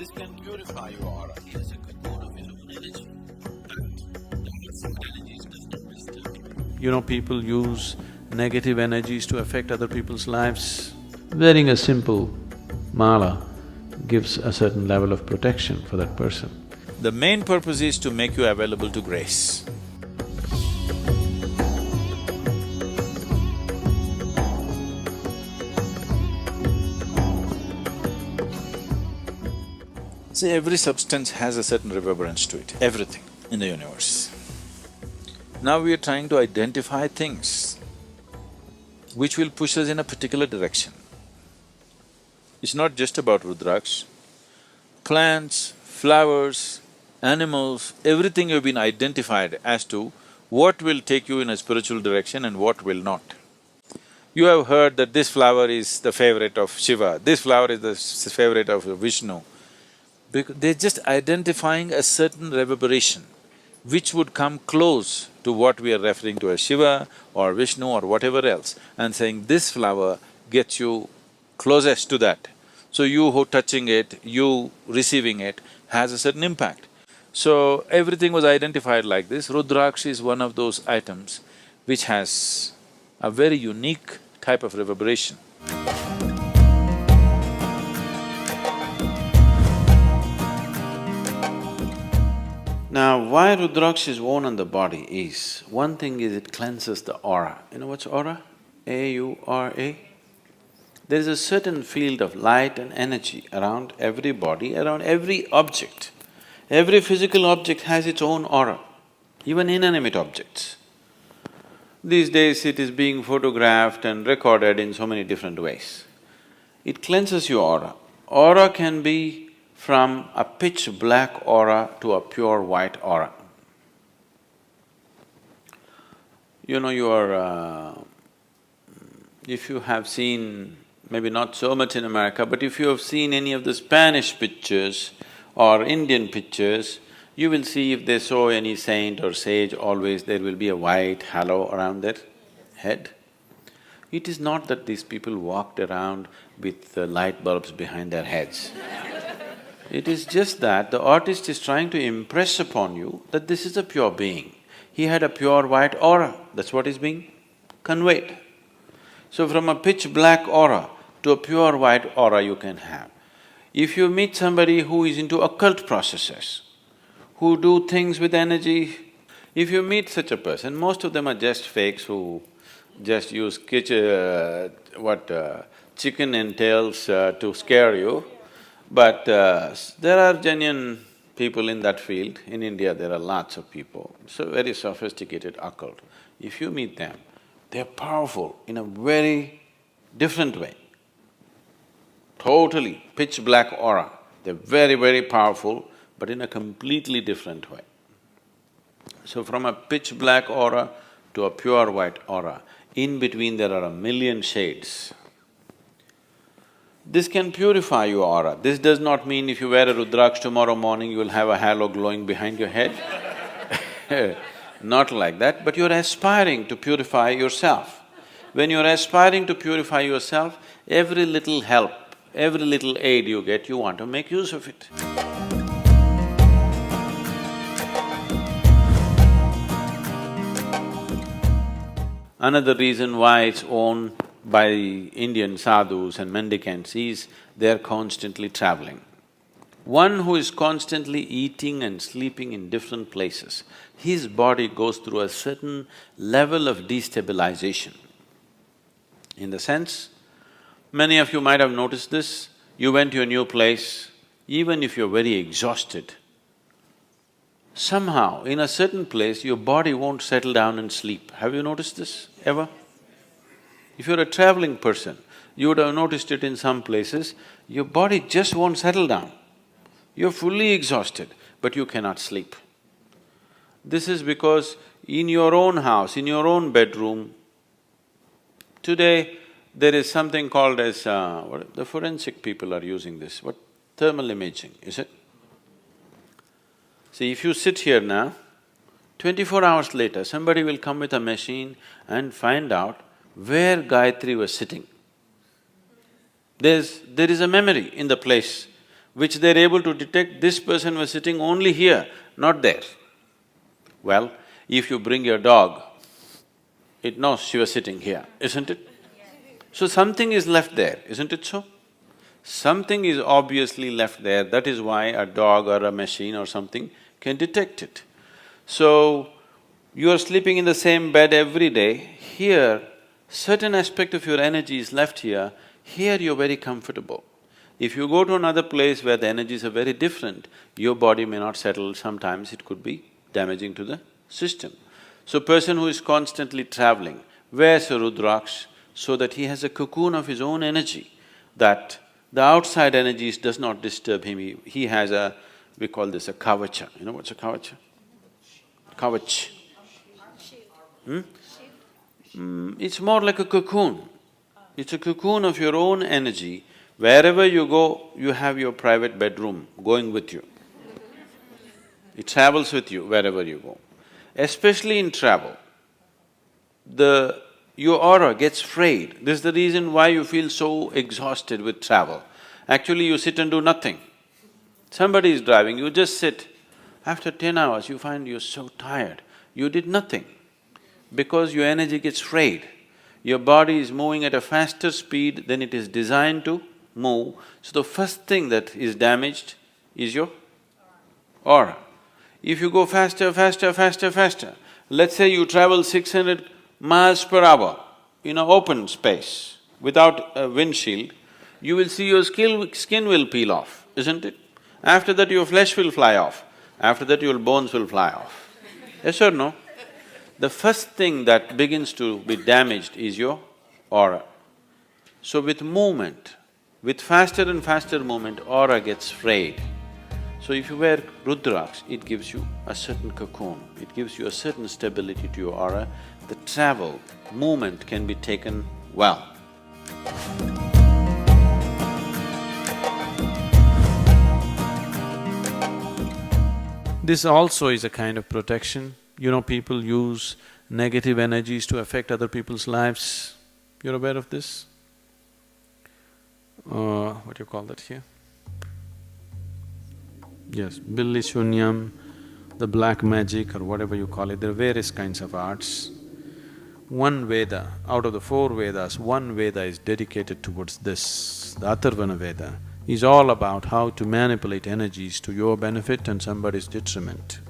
This can purify your aura. It is a cocoon of your own energy. But the energies does not disturb you. You know, people use negative energies to affect other people's lives. Wearing a simple mala gives a certain level of protection for that person. The main purpose is to make you available to grace. See, every substance has a certain reverberance to it, everything in the universe. Now we are trying to identify things which will push us in a particular direction. It's not just about Rudraksh. Plants, flowers, animals, everything have been identified as to what will take you in a spiritual direction and what will not. You have heard that this flower is the favorite of Shiva, this flower is the favorite of Vishnu. Because they're just identifying a certain reverberation which would come close to what we are referring to as Shiva or Vishnu or whatever else, and saying this flower gets you closest to that. So you who touching it, you receiving it has a certain impact. So everything was identified like this. Rudraksh is one of those items which has a very unique type of reverberation. Now, why Rudraksh is worn on the body is, one thing is it cleanses the aura. You know what's aura? A-U-R-A? There is a certain field of light and energy around every body, around every object. Every physical object has its own aura, even inanimate objects. These days it is being photographed and recorded in so many different ways. It cleanses your aura. Aura can be from a pitch black aura to a pure white aura. You know, if you have seen, maybe not so much in America, but if you have seen any of the Spanish pictures or Indian pictures, you will see if they show any saint or sage, always there will be a white halo around their head. It is not that these people walked around with light bulbs behind their heads. It is just that the artist is trying to impress upon you that this is a pure being. He had a pure white aura, that's what is being conveyed. So from a pitch black aura to a pure white aura you can have. If you meet somebody who is into occult processes, who do things with energy, if you meet such a person, most of them are just fakes who just use chicken entails to scare you. But there are genuine people in that field. In India, there are lots of people, so very sophisticated occult. If you meet them, they're powerful in a very different way. Totally pitch black aura. They're very, very powerful, but in a completely different way. So from a pitch black aura to a pure white aura, in between there are a million shades. This can purify your aura. This does not mean if you wear a Rudraksh tomorrow morning, you will have a halo glowing behind your head. Not like that, but you're aspiring to purify yourself. When you're aspiring to purify yourself, every little help, every little aid you get, you want to make use of it. Another reason why it's worn by Indian sadhus and mendicants is they're constantly traveling. One who is constantly eating and sleeping in different places, his body goes through a certain level of destabilization. In the sense, many of you might have noticed this, you went to a new place, even if you're very exhausted, somehow in a certain place your body won't settle down and sleep. Have you noticed this ever? If you're a traveling person, you would have noticed it in some places, your body just won't settle down. You're fully exhausted, but you cannot sleep. This is because in your own house, in your own bedroom, today there is something called as… the forensic people are using this, what? Thermal imaging, is it? See, if you sit here now, 24 hours later, somebody will come with a machine and find out where Gayatri was sitting. There is a memory in the place which they're able to detect this person was sitting only here, not there. Well, if you bring your dog, it knows she was sitting here, isn't it? So something is left there, isn't it so? Something is obviously left there, that is why a dog or a machine or something can detect it. So, you are sleeping in the same bed every day, here, certain aspect of your energy is left here, here you're very comfortable. If you go to another place where the energies are very different, your body may not settle, sometimes it could be damaging to the system. So, person who is constantly traveling wears a Rudraksh so that he has a cocoon of his own energy, that the outside energies does not disturb him. He has a… we call this a kavacha. You know what's a kavacha? Kavach. It's more like a cocoon. It's a cocoon of your own energy. Wherever you go, you have your private bedroom going with you. It travels with you wherever you go. Especially in travel, your aura gets frayed. This is the reason why you feel so exhausted with travel. Actually, you sit and do nothing. Somebody is driving, you just sit. After 10 hours, you find you're so tired. You did nothing because your energy gets frayed. Your body is moving at a faster speed than it is designed to move. So the first thing that is damaged is your aura. If you go faster, let's say you travel 600 miles per hour in an open space without a windshield, you will see your skin will peel off, isn't it? After that your flesh will fly off, after that your bones will fly off. Yes or no? The first thing that begins to be damaged is your aura. So with movement, with faster and faster movement, aura gets frayed. So if you wear Rudraksh, it gives you a certain cocoon, it gives you a certain stability to your aura. The travel, movement can be taken well. This also is a kind of protection. You know, people use negative energies to affect other people's lives. You're aware of this? What do you call that here? Yes, Billi Shunyam, the black magic or whatever you call it, there are various kinds of arts. One Veda, out of the 4 Vedas, one Veda is dedicated towards this. The Atharvana Veda is all about how to manipulate energies to your benefit and somebody's detriment.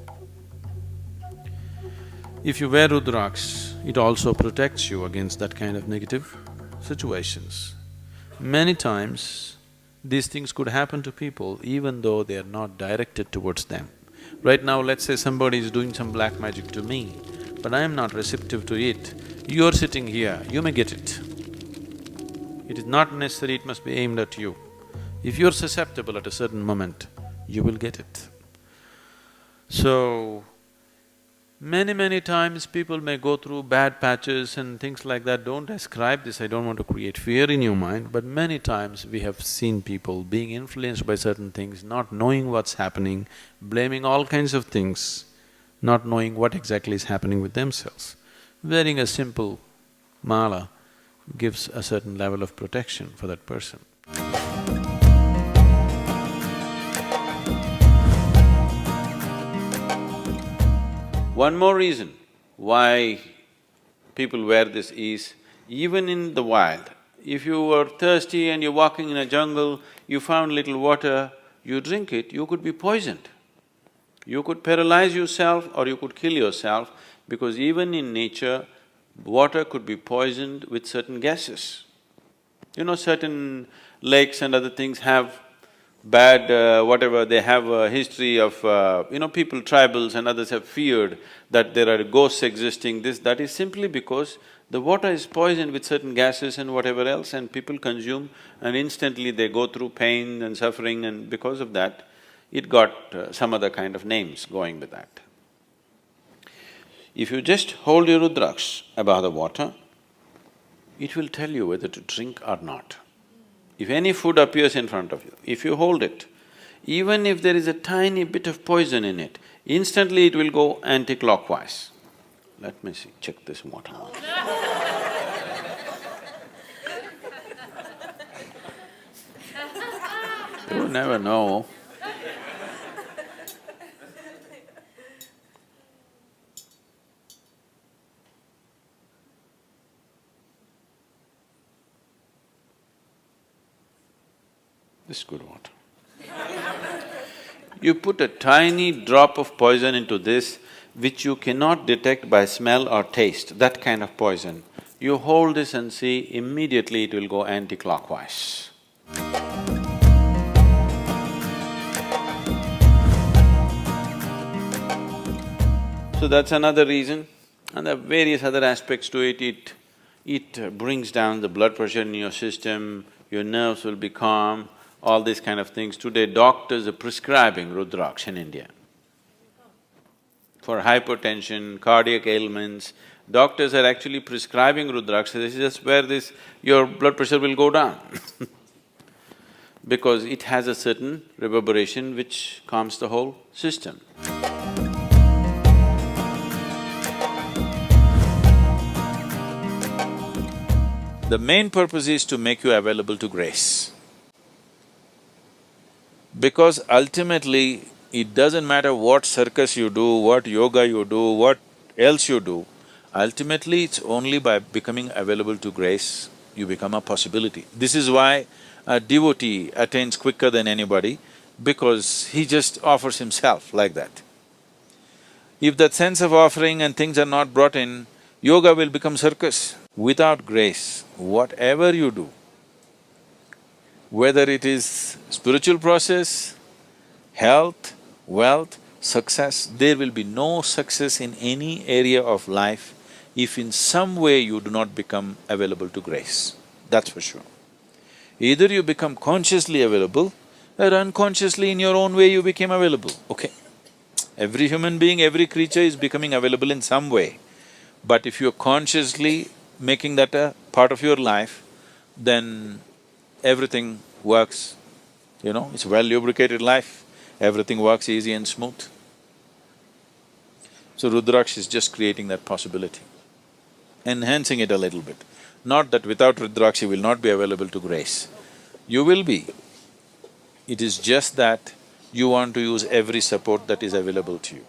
If you wear Rudraksh, it also protects you against that kind of negative situations. Many times, these things could happen to people even though they are not directed towards them. Right now, let's say somebody is doing some black magic to me, but I am not receptive to it. You're sitting here, you may get it. It is not necessary it must be aimed at you. If you're susceptible at a certain moment, you will get it. So, many times people may go through bad patches and things like that. Don't ascribe this, I don't want to create fear in your mind, but many times we have seen people being influenced by certain things, not knowing what's happening, blaming all kinds of things, not knowing what exactly is happening with themselves. Wearing a simple mala gives a certain level of protection for that person. One more reason why people wear this is, even in the wild, if you were thirsty and you're walking in a jungle, you found little water, you drink it, you could be poisoned. You could paralyze yourself or you could kill yourself, because even in nature, water could be poisoned with certain gases. You know, certain lakes and other things have bad whatever, they have a history of people, tribals and others have feared that there are ghosts existing, that is simply because the water is poisoned with certain gases and whatever else, and people consume and instantly they go through pain and suffering, and because of that, it got some other kind of names going with that. If you just hold your Rudraksh above the water, it will tell you whether to drink or not. If any food appears in front of you, if you hold it, even if there is a tiny bit of poison in it, instantly it will go anti-clockwise. Let me see, check this water. You never know. This is good water. You put a tiny drop of poison into this, which you cannot detect by smell or taste, that kind of poison. You hold this and see, immediately it will go anti-clockwise. So that's another reason. And there are various other aspects to it. It brings down the blood pressure in your system, your nerves will be calm, all these kind of things. Today, doctors are prescribing Rudraksha in India. For hypertension, cardiac ailments, doctors are actually prescribing Rudraksha. This is just where your blood pressure will go down because it has a certain reverberation which calms the whole system. The main purpose is to make you available to grace. Because ultimately, it doesn't matter what circus you do, what yoga you do, what else you do, ultimately it's only by becoming available to grace, you become a possibility. This is why a devotee attains quicker than anybody, because he just offers himself like that. If that sense of offering and things are not brought in, yoga will become circus. Without grace, whatever you do, whether it is spiritual process, health, wealth, success, there will be no success in any area of life if in some way you do not become available to grace, that's for sure. Either you become consciously available or unconsciously in your own way you became available, okay? Every human being, every creature is becoming available in some way. But if you're consciously making that a part of your life, then everything works, it's a well-lubricated life, everything works easy and smooth. So Rudraksha is just creating that possibility, enhancing it a little bit. Not that without Rudraksha you will not be available to grace. You will be. It is just that you want to use every support that is available to you.